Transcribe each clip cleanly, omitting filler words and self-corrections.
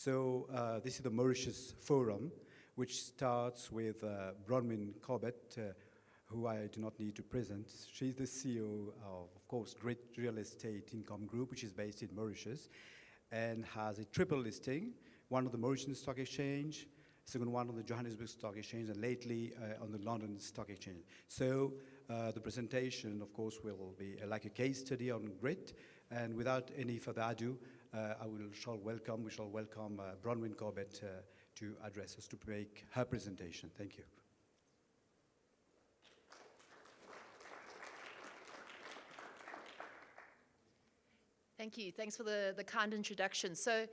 This is the Mauritius Forum, which starts with Bronwyn Corbett, who I do not need to present. She's the CEO of course, Great Real Estate Income Group, which is based in Mauritius, and has a triple listing, one on the Mauritian Stock Exchange, second one on the Johannesburg Stock Exchange, and lately on the London Stock Exchange. So the presentation, of course, will be like a case study on grit. And without any further ado, we shall welcome Bronwyn Corbett to address us, to make her presentation. Thank you. Thank you. Thanks for the kind introduction. So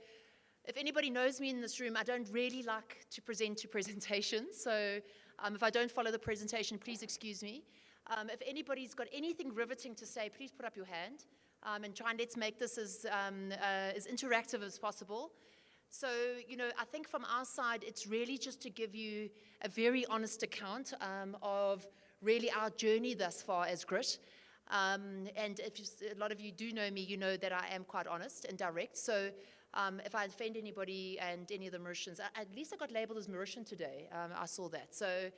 if anybody knows me in this room, I don't really like to present to presentations. So if I don't follow the presentation, please excuse me. If anybody's got anything riveting to say, please put up your hand and try and let's make this as interactive as possible. So, I think from our side, it's really just to give you a very honest account of really our journey thus far as Grit. And a lot of you do know me, you know that I am quite honest and direct. So if I offend anybody and any of the Mauritians, at least I got labeled as Mauritian today. I saw that. So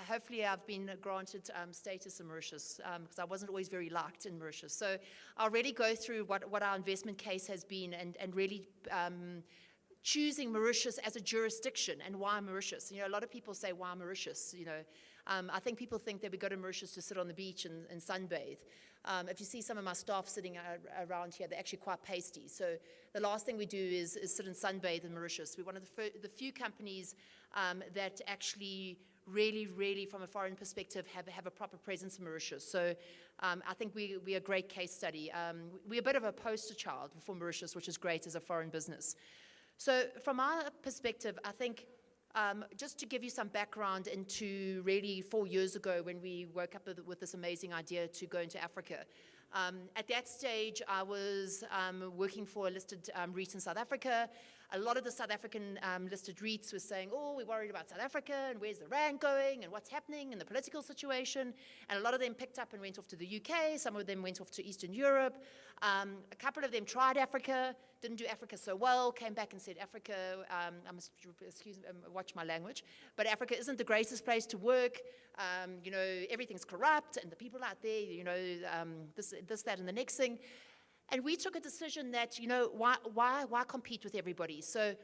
hopefully I've been granted status in Mauritius because I wasn't always very liked in Mauritius. So I'll really go through what our investment case has been and really choosing Mauritius as a jurisdiction and why Mauritius. A lot of people say, why Mauritius? I think people think that we go to Mauritius to sit on the beach and sunbathe. If you see some of my staff sitting around here, they're actually quite pasty. So the last thing we do is sit and sunbathe in Mauritius. We're one of the few companies that actually really, from a foreign perspective, have a proper presence in Mauritius. So I think we're a great case study. We're a bit of a poster child for Mauritius, which is great as a foreign business. So from our perspective, I think just to give you some background into really 4 years ago when we woke up with this amazing idea to go into Africa. At that stage, I was working for a listed REIT in South Africa. A lot of the South African listed REITs were saying, oh, we're worried about South Africa and where's the rand going and what's happening in the political situation. And a lot of them picked up and went off to the UK. Some of them went off to Eastern Europe. A couple of them tried Africa, didn't do Africa so well, came back and said, Africa, I must watch my language, but Africa isn't the greatest place to work. Everything's corrupt and the people out there, this, that, and the next thing. And we took a decision that, why compete with everybody? So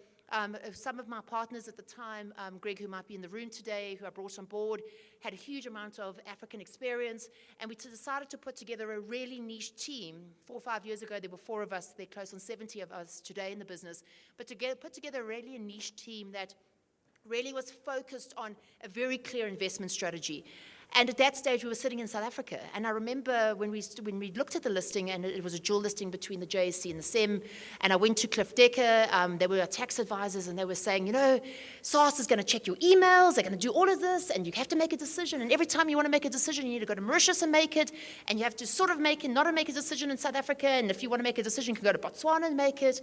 some of my partners at the time, Greg, who might be in the room today, who I brought on board, had a huge amount of African experience. And we decided to put together a really niche team. 4 or 5 years ago, there were 4 of us. There are close on 70 of us today in the business. But to put together really a niche team that really was focused on a very clear investment strategy. And at that stage, we were sitting in South Africa. And I remember when we looked at the listing, and it was a dual listing between the JSE and the SEM, and I went to Cliff Decker, they were our tax advisors, and they were saying, SARS is going to check your emails, they're going to do all of this, and you have to make a decision. And every time you want to make a decision, you need to go to Mauritius and make it, and you have to sort of not make a decision in South Africa, and if you want to make a decision, you can go to Botswana and make it.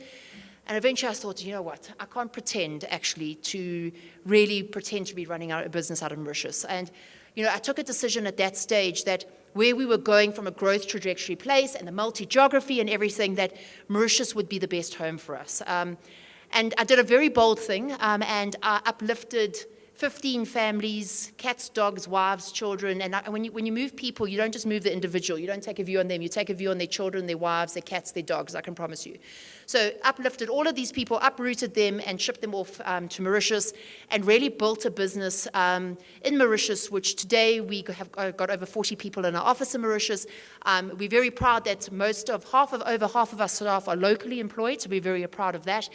And eventually I thought, you know what, I can't pretend to be running a business out of Mauritius. And I took a decision at that stage that where we were going from a growth trajectory place and the multi-geography and everything, that Mauritius would be the best home for us. And I did a very bold thing, and I uplifted 15 families, cats, dogs, wives, children. And when you move people, you don't just move the individual. You don't take a view on them. You take a view on their children, their wives, their cats, their dogs, I can promise you. So uplifted all of these people, uprooted them, and shipped them off to Mauritius, and really built a business in Mauritius, which today we have got over 40 people in our office in Mauritius. We're very proud that over half of our staff are locally employed, so we're very proud of that.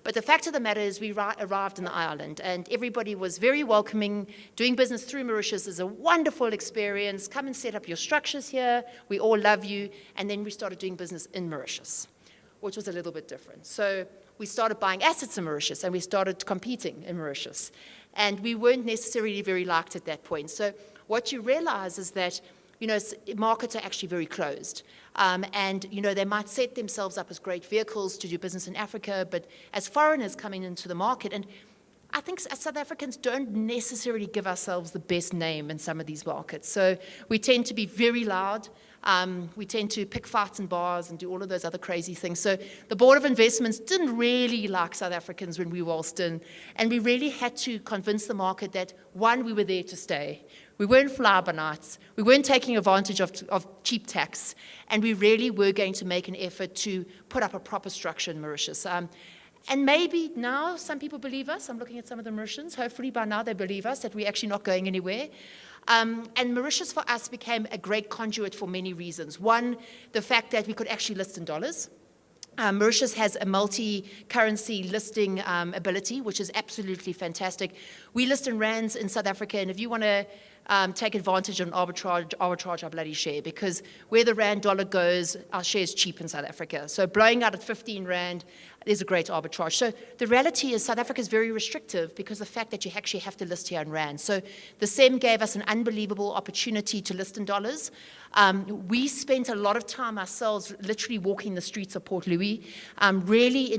But the fact of the matter is we arrived in the island, and everybody was very welcoming. Doing business through Mauritius is a wonderful experience. Come and set up your structures here. We all love you. And then we started doing business in Mauritius, which was a little bit different. So we started buying assets in Mauritius, and we started competing in Mauritius. And we weren't necessarily very liked at that point. So what you realize is that markets are actually very closed. And they might set themselves up as great vehicles to do business in Africa, but as foreigners coming into the market, and I think as South Africans don't necessarily give ourselves the best name in some of these markets. So we tend to be very loud. We tend to pick fights in bars and do all of those other crazy things. So the Board of Investments didn't really like South Africans when we waltzed in. And we really had to convince the market that, one, we were there to stay. We weren't fly-by-nights. We weren't taking advantage of cheap tax. And we really were going to make an effort to put up a proper structure in Mauritius. And maybe now some people believe us. I'm looking at some of the Mauritians. Hopefully by now they believe us, that we're actually not going anywhere. And Mauritius for us became a great conduit for many reasons. One, the fact that we could actually list in dollars. Mauritius has a multi-currency listing ability, which is absolutely fantastic. We list in rands in South Africa, and if you want to take advantage of an arbitrage our bloody share, because where the rand dollar goes, our share is cheap in South Africa. So blowing out at 15 rand is a great arbitrage. So the reality is South Africa is very restrictive because of the fact that you actually have to list here in rand. So the SEM gave us an unbelievable opportunity to list in dollars. We spent a lot of time ourselves literally walking the streets of Port Louis, really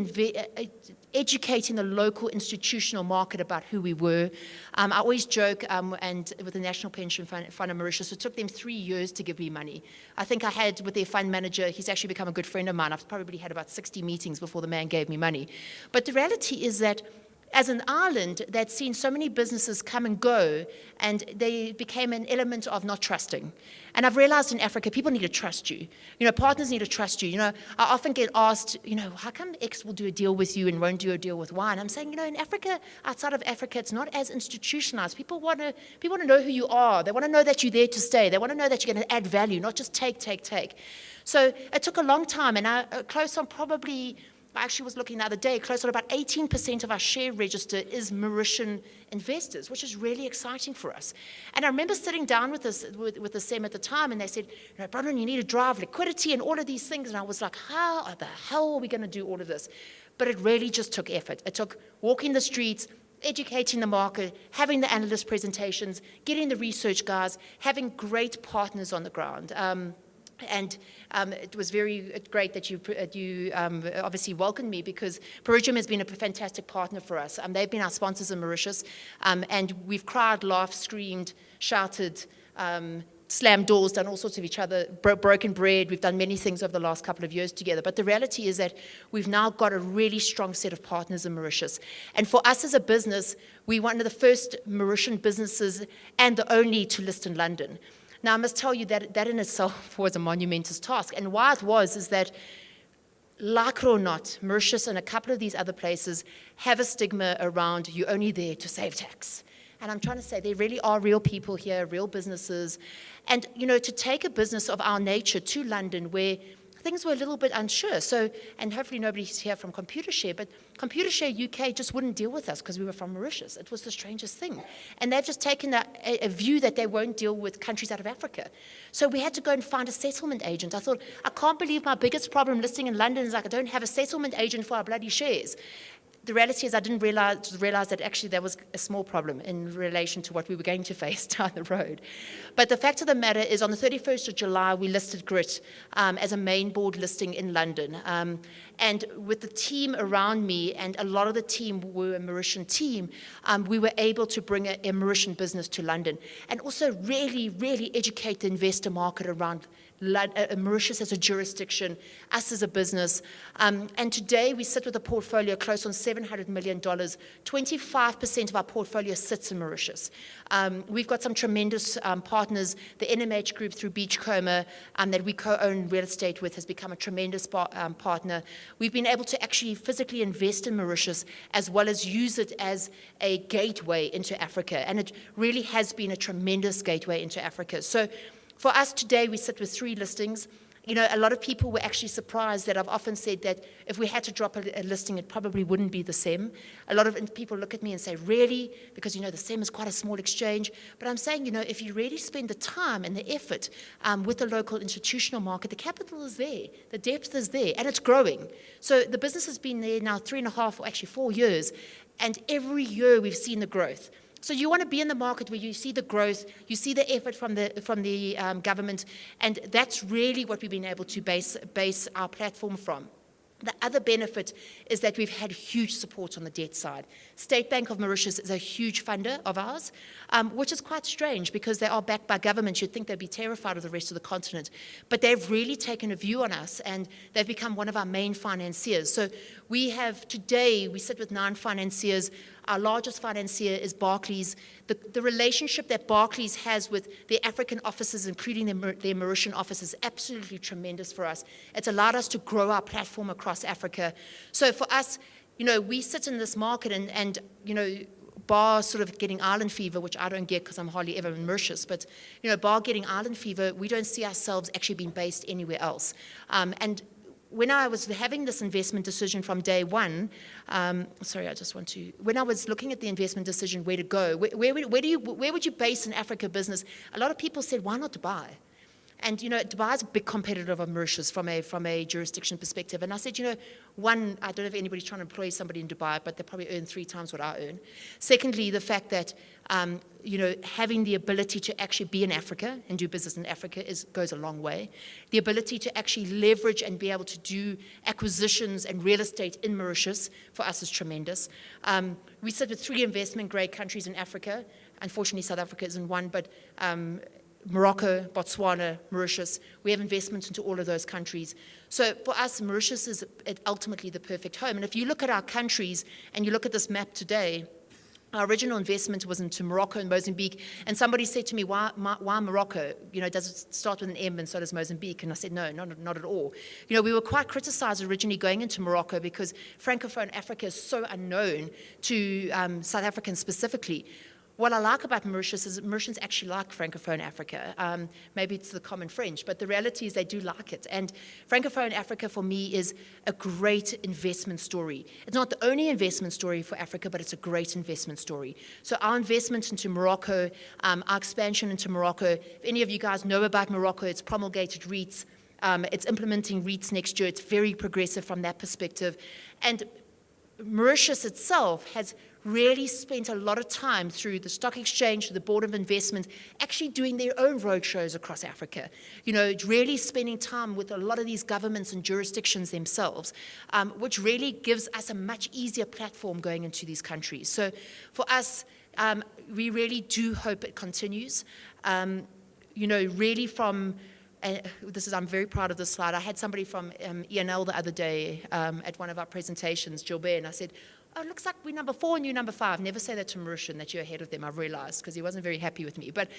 educating the local institutional market about who we were. I always joke, and with the National Pension Fund of Mauritius, it took them 3 years to give me money. I think I had, with their fund manager, he's actually become a good friend of mine. I've probably had about 60 meetings before the man gave me money. But the reality is that as an island that's seen so many businesses come and go, and they became an element of not trusting. And I've realized in Africa, people need to trust you. You know, partners need to trust you. You know, I often get asked, you know, how come X will do a deal with you and won't do a deal with Y? And I'm saying, you know, in Africa, outside of Africa, it's not as institutionalized. People want to know who you are. They want to know that you're there to stay. They want to know that you're going to add value, not just take. So it took a long time, and close on probably, I actually was looking the other day, close on about 18% of our share register is Mauritian investors, which is really exciting for us. And I remember sitting down with the SEM at the time, and they said, you know, Bronwyn, you need to drive liquidity and all of these things. And I was like, how the hell are we going to do all of this? But it really just took effort. It took walking the streets, educating the market, having the analyst presentations, getting the research guys, having great partners on the ground. And it was very great that you obviously welcomed me, because Perugium has been a fantastic partner for us. They've been our sponsors in Mauritius, and we've cried, laughed, screamed, shouted, slammed doors, done all sorts of each other, broken bread. We've done many things over the last couple of years together. But the reality is that we've now got a really strong set of partners in Mauritius. And for us as a business, we're one of the first Mauritian businesses and the only to list in London. Now, I must tell you that in itself was a monumentous task. And why it was is that, like it or not, Mauritius and a couple of these other places have a stigma around you're only there to save tax. And I'm trying to say there really are real people here, real businesses. And, you know, to take a business of our nature to London where things were a little bit unsure. So, and hopefully nobody's here from Computershare, but Computershare UK just wouldn't deal with us because we were from Mauritius. It was the strangest thing. And they've just taken a view that they won't deal with countries out of Africa. So we had to go and find a settlement agent. I thought, I can't believe my biggest problem listing in London is like I don't have a settlement agent for our bloody shares. The reality is I didn't realize that actually there was a small problem in relation to what we were going to face down the road. But the fact of the matter is on the 31st of July, we listed Grit as a main board listing in London. And with the team around me, and a lot of the team were a Mauritian team, we were able to bring a Mauritian business to London and also really, really educate the investor market around Mauritius as a jurisdiction, us as a business. And today we sit with a portfolio close on $700 million. 25% of our portfolio sits in Mauritius. We've got some tremendous partners. The NMH Group through Beachcomber that we co-own real estate with has become a tremendous partner. We've been able to actually physically invest in Mauritius as well as use it as a gateway into Africa. And it really has been a tremendous gateway into Africa. So for us today, we sit with 3 listings. You know, a lot of people were actually surprised that I've often said that if we had to drop a listing, it probably wouldn't be the SEM. A lot of people look at me and say, really? Because, you know, the SEM is quite a small exchange. But I'm saying, you know, if you really spend the time and the effort with the local institutional market, the capital is there, the depth is there, and it's growing. So the business has been there now 3.5 or actually 4 years, and every year we've seen the growth. So you want to be in the market where you see the growth, you see the effort from the government, and that's really what we've been able to base our platform from. The other benefit is that we've had huge support on the debt side. State Bank of Mauritius is a huge funder of ours, which is quite strange because they are backed by government. You'd think they'd be terrified of the rest of the continent. But they've really taken a view on us, and they've become one of our main financiers. So we have, today, we sit with 9 financiers. Our largest financier is Barclays. The relationship that Barclays has with their African offices, including their Mauritian office, is absolutely tremendous for us. It's allowed us to grow our platform across Africa. So for us, we sit in this market and bar sort of getting island fever, which I don't get because I'm hardly ever in Mauritius, but, bar getting island fever, we don't see ourselves actually being based anywhere else. And when I was having this investment decision from day one, when I was looking at the investment decision, where to go, where would you base an Africa business? A lot of people said, why not Dubai? And, Dubai is a big competitor of Mauritius from a jurisdiction perspective. And I said, one, I don't know if anybody's trying to employ somebody in Dubai, but they probably earn 3 times what I earn. Secondly, the fact that, having the ability to actually be in Africa and do business in Africa goes a long way. The ability to actually leverage and be able to do acquisitions and real estate in Mauritius for us is tremendous. We sit with 3 investment-grade countries in Africa. Unfortunately, South Africa isn't one, but Morocco, Botswana, Mauritius. We have investments into all of those countries. So for us, Mauritius is ultimately the perfect home. And if you look at our countries and you look at this map today, our original investment was into Morocco and Mozambique. And somebody said to me, why Morocco? Does it start with an M and so does Mozambique? And I said, no, not at all. We were quite criticized originally going into Morocco because Francophone Africa is so unknown to South Africans specifically. What I like about Mauritius is Mauritians actually like Francophone Africa. Maybe it's the common French, but the reality is they do like it. And Francophone Africa, for me, is a great investment story. It's not the only investment story for Africa, but it's a great investment story. So our investment into Morocco, our expansion into Morocco, if any of you guys know about Morocco, it's promulgated REITs. It's implementing REITs next year. It's very progressive from that perspective. And Mauritius itself has really spent a lot of time through the stock exchange, through the Board of Investment, actually doing their own roadshows across Africa. Really spending time with a lot of these governments and jurisdictions themselves, which really gives us a much easier platform going into these countries. So for us, we really do hope it continues. Really from I'm very proud of this slide. I had somebody from ENL the other day at one of our presentations, Gilbert, and I said, oh, it looks like we're number 4 and you're number 5. Never say that to Mauritian, that you're ahead of them, I've realized, because he wasn't very happy with me. But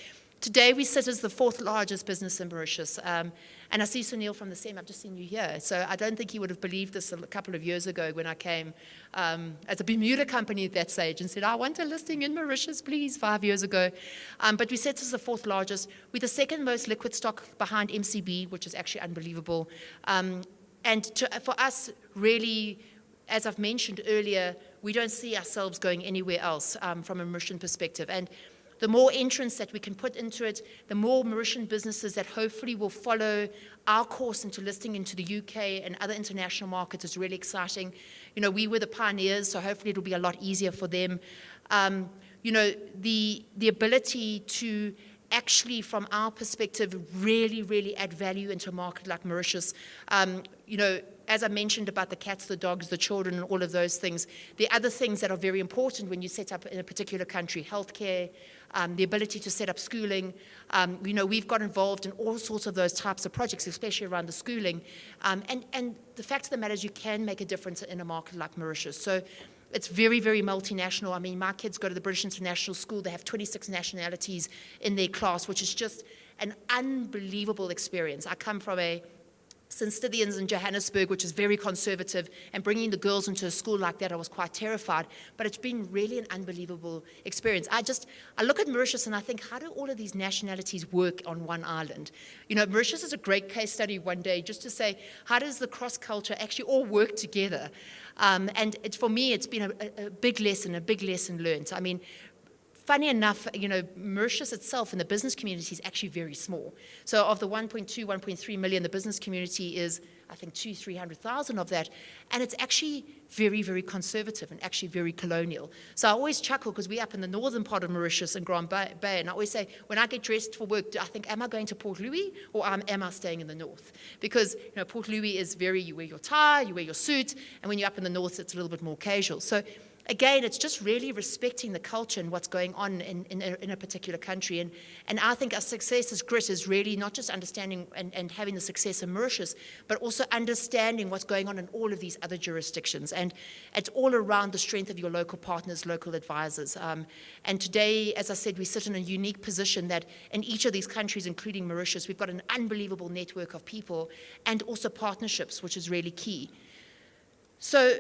today we sit as the 4th largest business in Mauritius. And I see Sunil from the SEM, I've just seen you here. So I don't think he would have believed this a couple of years ago when I came as a Bermuda company at that stage and said, I want a listing in Mauritius, please, 5 years ago. But we sit as the 4th largest. We're the 2nd most liquid stock behind MCB, which is actually unbelievable. For us, really, as I've mentioned earlier, we don't see ourselves going anywhere else from a Mauritian perspective. And the more entrants that we can put into it, the more Mauritian businesses that hopefully will follow our course into listing into the UK and other international markets is really exciting. We were the pioneers, so hopefully it'll be a lot easier for them. The ability to actually, from our perspective, really, really add value into a market like Mauritius. As I mentioned about the cats, the dogs, the children, and all of those things, the other things that are very important when you set up in a particular country, healthcare, the ability to set up schooling. We've got involved in all sorts of those types of projects, especially around the schooling. And the fact of the matter is you can make a difference in a market like Mauritius. So it's very, very multinational. I mean, my kids go to the British International School. They have 26 nationalities in their class, which is just an unbelievable experience. I come from St. Stithians in Johannesburg, which is very conservative, and bringing the girls into a school like that, I was quite terrified, but it's been really an unbelievable experience. I look at Mauritius and I think, how do all of these nationalities work on one island? Mauritius is a great case study one day, just to say, how does the cross-culture actually all work together? And for me, it's been a big lesson learned. I mean, funny enough, Mauritius itself in the business community is actually very small. So of the 1.2, 1.3 million, the business community is, I think 200,000-300,000 of that, and it's actually very, very conservative and actually very colonial. So I always chuckle because we're up in the northern part of Mauritius and Grand Bay, and I always say, when I get dressed for work, I think, am I going to Port Louis or am I staying in the north? Because Port Louis is you wear your tie, you wear your suit, and when you're up in the north, it's a little bit more casual. So again, it's just really respecting the culture and what's going on in a particular country. And I think our success as Grit is really not just understanding and having the success in Mauritius, but also understanding what's going on in all of these other jurisdictions. And it's all around the strength of your local partners, local advisors. And today, as I said, we sit in a unique position that in each of these countries, including Mauritius, we've got an unbelievable network of people and also partnerships, which is really key. So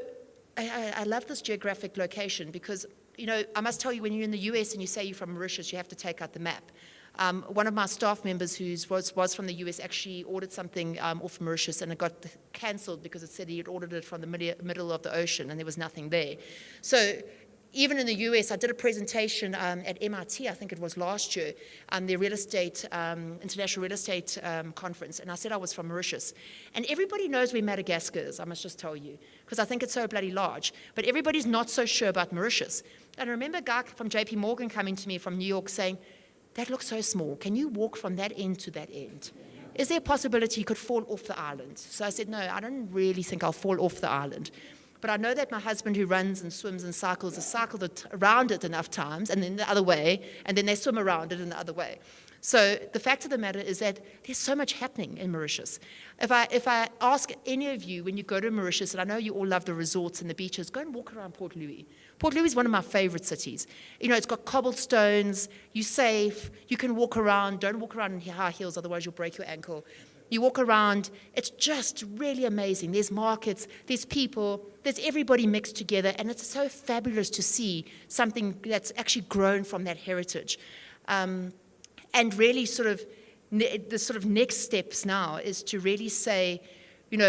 I love this geographic location because, I must tell you, when you're in the US and you say you're from Mauritius, you have to take out the map. One of my staff members who was from the US actually ordered something off Mauritius, and it got cancelled because it said he had ordered it from the middle of the ocean and there was nothing there. So even in the US, I did a presentation at MIT, I think it was last year, their International Real Estate Conference, and I said I was from Mauritius. And everybody knows where Madagascar is, I must just tell you, because I think it's so bloody large. But everybody's not so sure about Mauritius. And I remember a guy from JP Morgan coming to me from New York saying, that looks so small. Can you walk from that end to that end? Is there a possibility you could fall off the island? So I said, no, I don't really think I'll fall off the island. But I know that my husband, who runs and swims and cycles, has cycled around it enough times, and then the other way, and then they swim around it in the other way. So the fact of the matter is that there's so much happening in Mauritius. If I ask any of you, when you go to Mauritius, and I know you all love the resorts and the beaches, go and walk around Port Louis. Port Louis is one of my favorite cities. It's got cobblestones, you're safe, you can walk around, don't walk around in high heels, otherwise you'll break your ankle. You walk around, it's just really amazing. There's markets, there's people, there's everybody mixed together, and it's so fabulous to see something that's actually grown from that heritage. And really the sort of next steps now is to really say,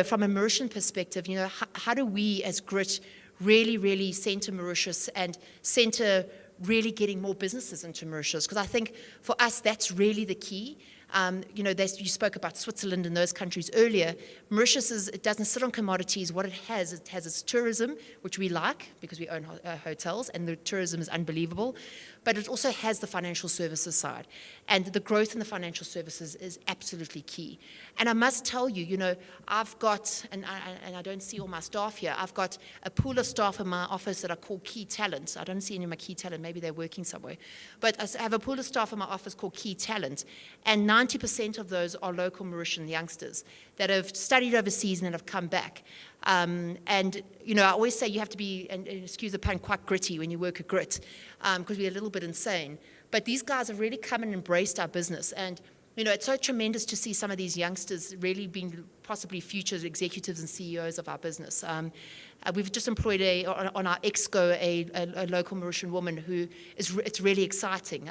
from a Mauritian perspective, how do we as Grit really, really center Mauritius and center really getting more businesses into Mauritius? Because I think for us, that's really the key. You spoke about Switzerland and those countries earlier. Mauritius it doesn't sit on commodities. What it has its tourism, which we like because we own hotels, and the tourism is unbelievable. But it also has the financial services side. And the growth in the financial services is absolutely key. And I must tell you, I've got, and I don't see all my staff here, I've got a pool of staff in my office that I call key talent. I don't see any of my key talent, maybe they're working somewhere. But I have a pool of staff in my office called key talent, and 90% of those are local Mauritian youngsters that have studied overseas and have come back. And I always say you have to be, and excuse the pun, quite gritty when you work at Grit, because we're a little bit insane. But these guys have really come and embraced our business. And, it's so tremendous to see some of these youngsters really being possibly future executives and CEOs of our business. We've just employed on our exco a local Mauritian woman who it's really exciting.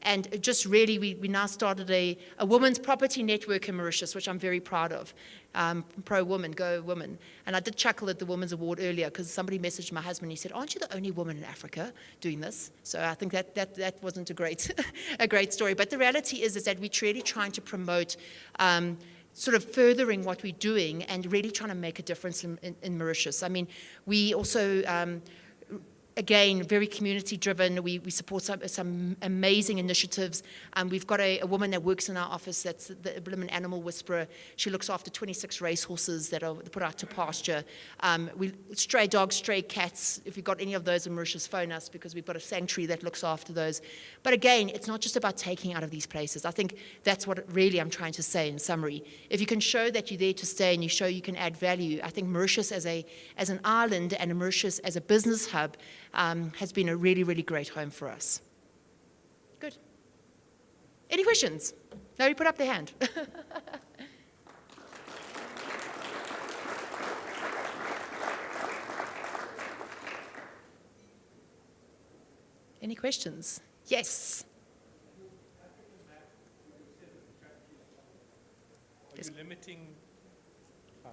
And just really, we now started a women's property network in Mauritius, which I'm very proud of. Pro-woman, go woman. And I did chuckle at the Women's Award earlier because somebody messaged my husband. He said, aren't you the only woman in Africa doing this? So I think that wasn't a great story. But the reality is that we're really trying to promote sort of furthering what we're doing and really trying to make a difference in Mauritius. I mean, we also... again, very community-driven. We support some amazing initiatives. We've got a woman that works in our office that's the Blimmin Animal Whisperer. She looks after 26 racehorses that are put out to pasture. Stray dogs, stray cats. If you've got any of those in Mauritius, phone us because we've got a sanctuary that looks after those. But again, it's not just about taking out of these places. I think that's what really I'm trying to say in summary. If you can show that you're there to stay and you show you can add value, I think Mauritius as an island and Mauritius as a business hub has been a really, really great home for us. Good. Any questions? Nobody put up their hand. Any questions? Yes. Are you limiting?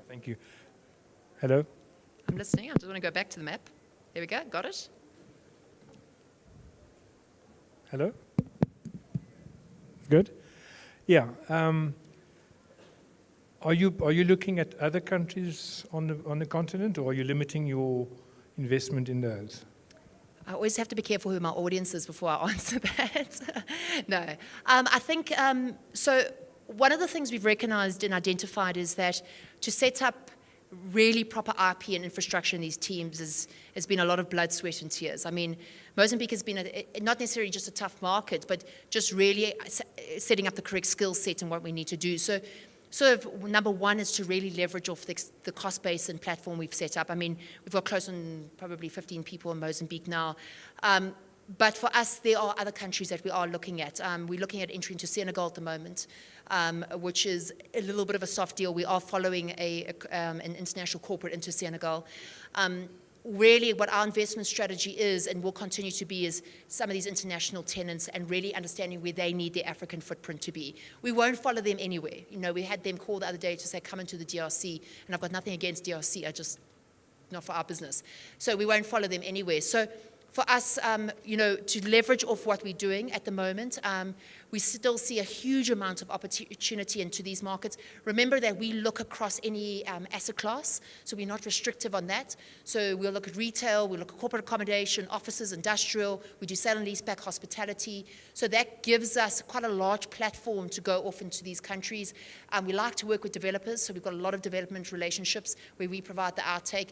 Thank you. Hello? I'm listening. I just want to go back to the map. There we go. Got it? Hello? Good? Yeah. Are you looking at other countries on the continent, or are you limiting your investment in those? I always have to be careful who my audience is before I answer that. No. I think, so one of the things we've recognized and identified is that to set up really proper IP and infrastructure in these teams has been a lot of blood, sweat, and tears. I mean, Mozambique has been not necessarily just a tough market, but just really setting up the correct skill set and what we need to do. So sort of number one is to really leverage off the cost base and platform we've set up. I mean, we've got close on probably 15 people in Mozambique now. But for us, there are other countries that we are looking at. We're looking at entry into Senegal at the moment, which is a little bit of a soft deal. We are following an international corporate into Senegal. Really what our investment strategy is and will continue to be is some of these international tenants and really understanding where they need their African footprint to be. We won't follow them anywhere. You know, we had them call the other day to say, come into the DRC, and I've got nothing against DRC, not for our business. So we won't follow them anywhere. So for us, you know, to leverage off what we're doing at the moment, we still see a huge amount of opportunity into these markets. Remember that we look across any asset class, so we're not restrictive on that. So we'll look at retail, we'll look at corporate accommodation, offices, industrial, we do sale and leaseback, hospitality. So that gives us quite a large platform to go off into these countries. We like to work with developers, so we've got a lot of development relationships where we provide the outtake.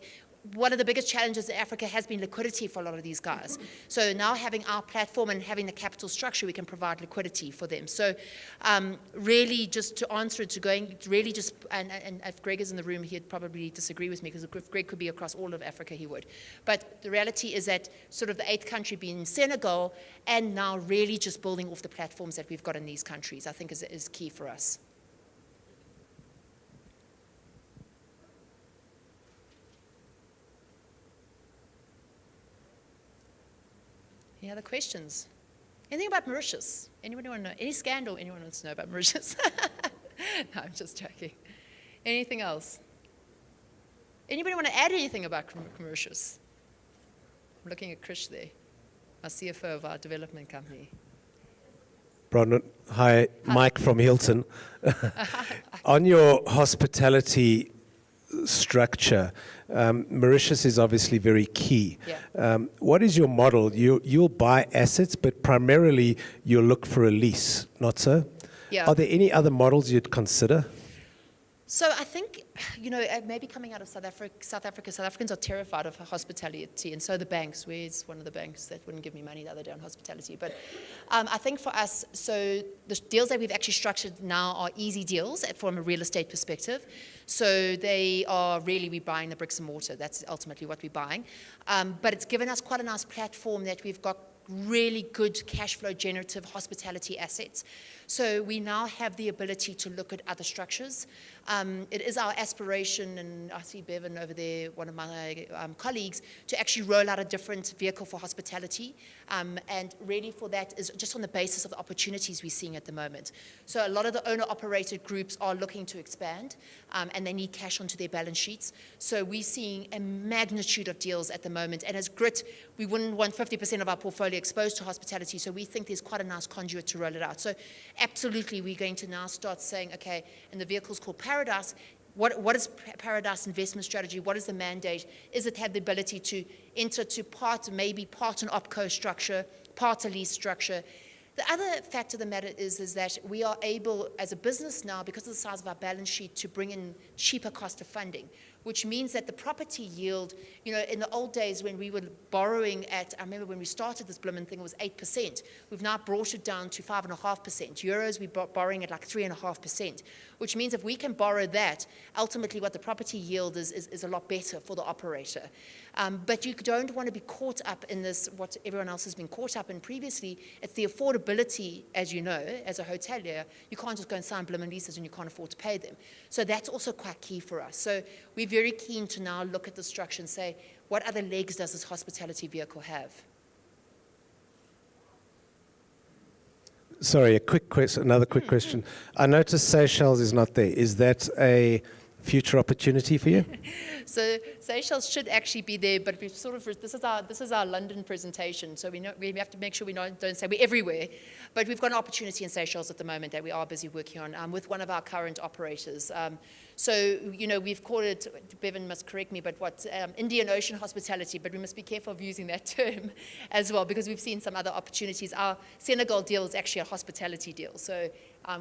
One of the biggest challenges in Africa has been liquidity for a lot of these guys. So now having our platform and having the capital structure, we can provide liquidity for them. So really just to answer it, to going, really just, and if Greg is in the room, he'd probably disagree with me, because if Greg could be across all of Africa, he would. But the reality is that sort of the eighth country being Senegal, and now really just building off the platforms that we've got in these countries, I think is key for us. Any other questions? Anything about Mauritius? Anybody want to know? Any scandal anyone wants to know about Mauritius? No, I'm just joking. Anything else? Anybody want to add anything about Mauritius? I'm looking at Krish there, our CFO of our development company. Bronwyn, hi, Mike from Hilton. On your hospitality structure, Mauritius is obviously very key. Yeah. What is your model? You'll buy assets, but primarily you'll look for a lease, not so? Yeah. Are there any other models you'd consider? So I think, you know, maybe coming out of South Africans are terrified of hospitality, and so the banks. Where's one of the banks that wouldn't give me money the other day on hospitality? But I think for us, so the deals that we've actually structured now are easy deals from a real estate perspective. So they are really, we're buying the bricks and mortar. That's ultimately what we're buying. But it's given us quite a nice platform that we've got really good cash flow generative hospitality assets. So we now have the ability to look at other structures. It is our aspiration, and I see Bevan over there, one of my colleagues, to actually roll out a different vehicle for hospitality. And really for that is just on the basis of the opportunities we're seeing at the moment. So a lot of the owner-operated groups are looking to expand, and they need cash onto their balance sheets. So we're seeing a magnitude of deals at the moment. And as Grit, we wouldn't want 50% of our portfolio exposed to hospitality, so we think there's quite a nice conduit to roll it out. So absolutely, we're going to now start saying, okay, and the vehicle's called Paradise. What is Paradise investment strategy? What is the mandate? Is it have the ability to enter to maybe part an OpCo structure, part a lease structure? The other fact of the matter is that we are able, as a business now, because of the size of our balance sheet, to bring in cheaper cost of funding, which means that the property yield, you know, in the old days when we were borrowing at, I remember when we started this blooming thing, it was 8%. We've now brought it down to 5.5%. Euros, we're borrowing at like 3.5%, which means if we can borrow that, ultimately what the property yield is a lot better for the operator. But you don't want to be caught up in this, what everyone else has been caught up in previously. It's the affordability, as you know, as a hotelier. You can't just go and sign blooming leases and you can't afford to pay them. So that's also quite key for us. So we're very keen to now look at the structure and say, what other legs does this hospitality vehicle have? Sorry, another quick question. I noticed Seychelles is not there. Is that a future opportunity for you? So Seychelles should actually be there, but we've sort of, this is our London presentation, so we have to make sure we don't say we're everywhere. But we've got an opportunity in Seychelles at the moment that we are busy working on with one of our current operators. So, we've called it, Bevan must correct me, but Indian Ocean hospitality, but we must be careful of using that term as well, because we've seen some other opportunities. Our Senegal deal is actually a hospitality deal, so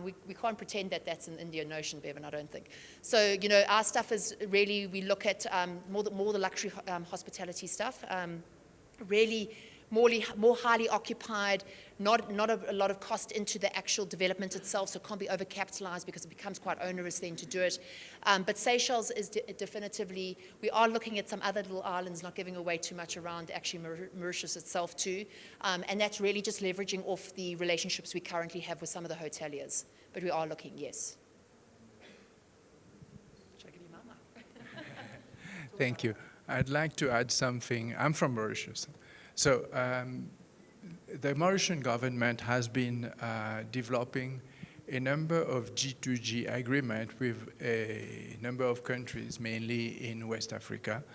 we can't pretend that that's an Indian Ocean, Bevan, I don't think. So, our stuff is really, we look at more the luxury hospitality stuff, really more highly occupied, not a lot of cost into the actual development itself, so it can't be overcapitalized because it becomes quite onerous then to do it. But Seychelles is definitively, we are looking at some other little islands, not giving away too much around actually Mauritius itself too. And that's really just leveraging off the relationships we currently have with some of the hoteliers. But we are looking, yes. Should I give you my mic? Thank you. I'd like to add something. I'm from Mauritius. So the Mauritian government has been developing a number of G2G agreements with a number of countries, mainly in West Africa,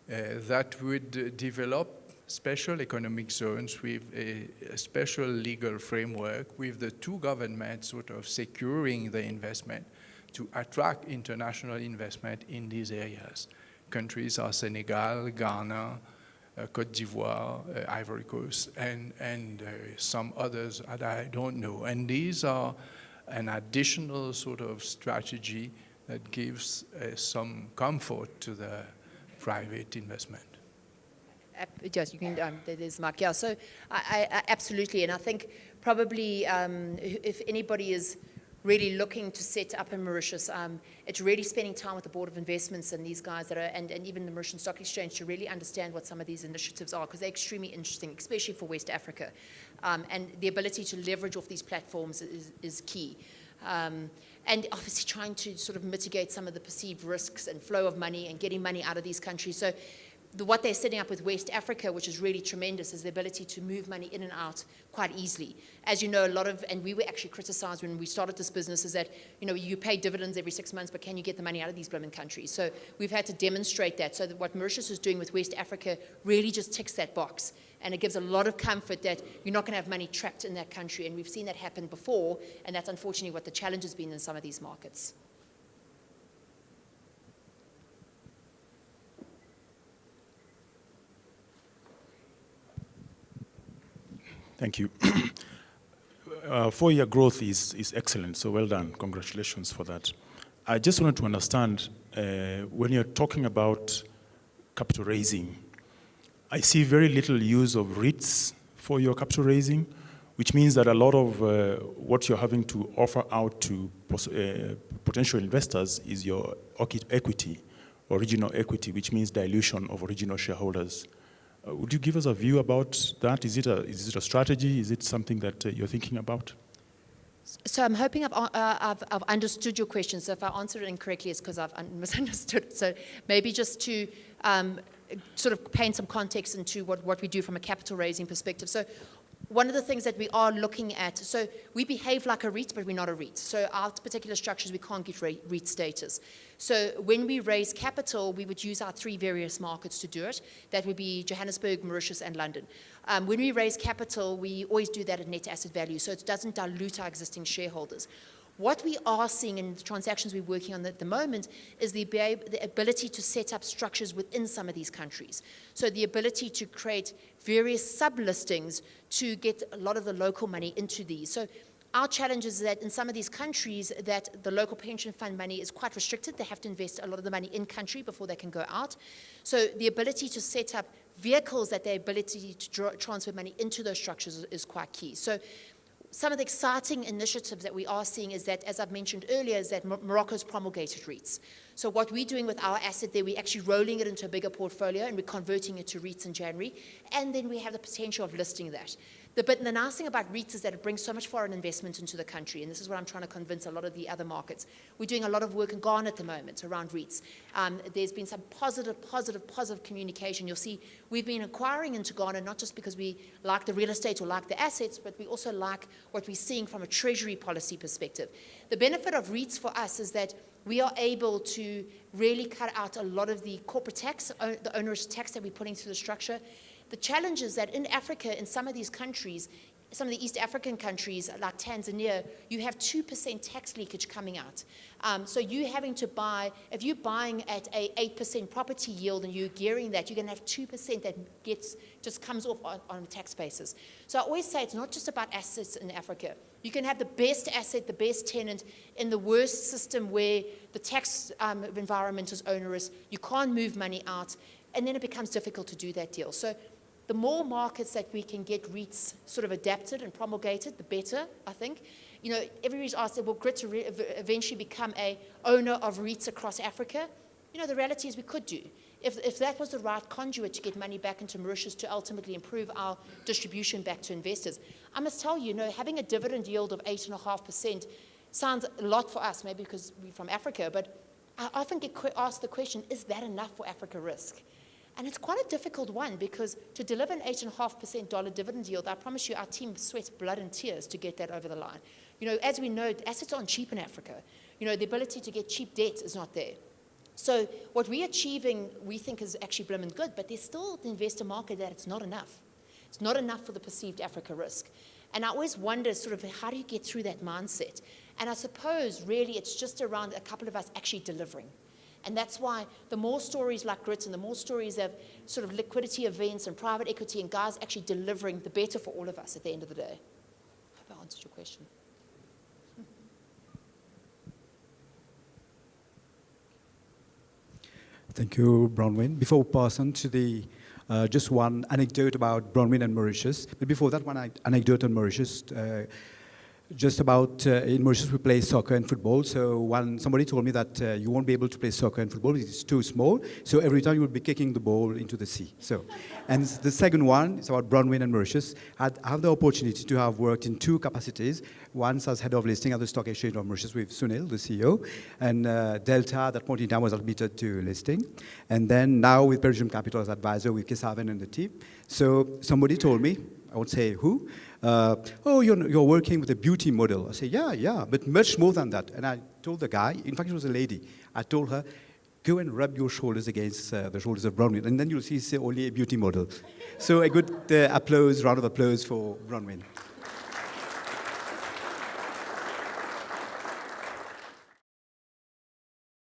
that would develop special economic zones with a special legal framework, with the two governments sort of securing the investment to attract international investment in these areas. Countries are Senegal, Ghana, Côte d'Ivoire, Ivory Coast, and some others that I don't know. And these are an additional sort of strategy that gives some comfort to the private investment. Yes, you can, there's Mark. Yeah, so I absolutely, and I think probably if anybody is really looking to set up in Mauritius, it's really spending time with the Board of Investments and these guys that are, and even the Mauritian Stock Exchange, to really understand what some of these initiatives are, because they're extremely interesting, especially for West Africa. And the ability to leverage off these platforms is key. And obviously trying to sort of mitigate some of the perceived risks and flow of money and getting money out of these countries. So what they're setting up with West Africa, which is really tremendous, is the ability to move money in and out quite easily. As you know, and we were actually criticized when we started this business, is that, you pay dividends every 6 months, but can you get the money out of these blooming countries? So we've had to demonstrate that. So that what Mauritius is doing with West Africa really just ticks that box. And it gives a lot of comfort that you're not going to have money trapped in that country. And we've seen that happen before, and that's unfortunately what the challenge has been in some of these markets. Thank you. 4-year growth is excellent, so well done. Congratulations for that. I just wanted to understand, when you're talking about capital raising, I see very little use of REITs for your capital raising, which means that a lot of what you're having to offer out to potential investors is your equity, original equity, which means dilution of original shareholders. Would you give us a view about that? Is it a strategy? Is it something that you're thinking about? So I'm hoping I've understood your question. So if I answered it incorrectly, it's because I've misunderstood it. So maybe just to sort of paint some context into what we do from a capital raising perspective. So one of the things that we are looking at, so we behave like a REIT, but we're not a REIT. So our particular structures, we can't get REIT status. So when we raise capital, we would use our 3 various markets to do it. That would be Johannesburg, Mauritius, and London. When we raise capital, we always do that at net asset value, so it doesn't dilute our existing shareholders. What we are seeing in the transactions we're working on at the moment is the ability to set up structures within some of these countries. So the ability to create various sub-listings to get a lot of the local money into these. So our challenge is that in some of these countries that the local pension fund money is quite restricted. They have to invest a lot of the money in country before they can go out. So the ability to set up vehicles that the ability to transfer money into those structures is quite key. So some of the exciting initiatives that we are seeing is that, as I've mentioned earlier, is that Morocco's promulgated REITs. So what we're doing with our asset there, we're actually rolling it into a bigger portfolio and we're converting it to REITs in January. And then we have the potential of listing that. The nice thing about REITs is that it brings so much foreign investment into the country, and this is what I'm trying to convince a lot of the other markets. We're doing a lot of work in Ghana at the moment around REITs. There's been some positive communication. You'll see we've been acquiring into Ghana not just because we like the real estate or like the assets, but we also like what we're seeing from a treasury policy perspective. The benefit of REITs for us is that we are able to really cut out a lot of the corporate tax, the onerous tax that we're putting through the structure. The challenge is that in Africa, in some of these countries, some of the East African countries like Tanzania, you have 2% tax leakage coming out. So you having to buy, if you're buying at a 8% property yield and you're gearing that, you're going to have 2% that just comes off on a tax basis. So I always say it's not just about assets in Africa. You can have the best asset, the best tenant in the worst system where the tax environment is onerous, you can't move money out, and then it becomes difficult to do that deal. So the more markets that we can get REITs sort of adapted and promulgated, the better, I think. You know, everybody's asked, will Grit eventually become a owner of REITs across Africa? You know, the reality is we could do. If that was the right conduit to get money back into Mauritius to ultimately improve our distribution back to investors. I must tell you, you know, having a dividend yield of 8.5% sounds a lot for us, maybe because we're from Africa, but I often get asked the question, is that enough for Africa risk? And it's quite a difficult one because to deliver an 8.5% dollar dividend yield, I promise you our team sweats blood and tears to get that over the line. You know, as we know, assets aren't cheap in Africa. You know, the ability to get cheap debt is not there. So what we're achieving, we think is actually blooming good, but there's still the investor market that it's not enough. It's not enough for the perceived Africa risk. And I always wonder sort of how do you get through that mindset? And I suppose really it's just around a couple of us actually delivering. And that's why the more stories like Grit and the more stories of sort of liquidity events and private equity and guys actually delivering, the better for all of us at the end of the day. I hope I answered your question. Thank you, Bronwyn. Before we pass on to the, just one anecdote about Bronwyn and Mauritius. But before that, one anecdote on Mauritius. Just about, in Mauritius we play soccer and football, so somebody told me that you won't be able to play soccer and football, it's too small, so every time you will be kicking the ball into the sea. So, and the second one is about Bronwyn and Mauritius. I have the opportunity to have worked in two capacities, once as head of listing at the Stock Exchange of Mauritius with Sunil, the CEO, and Delta at that point in time was admitted to listing, and then now with Belgium Capital as advisor with Kesavan and the team. So somebody told me, I won't say who, oh, you're working with a beauty model. I say, yeah, but much more than that. And I told the guy, in fact, it was a lady. I told her, go and rub your shoulders against the shoulders of Bronwyn, and then you'll see it's only a beauty model. So a good round of applause for Bronwyn.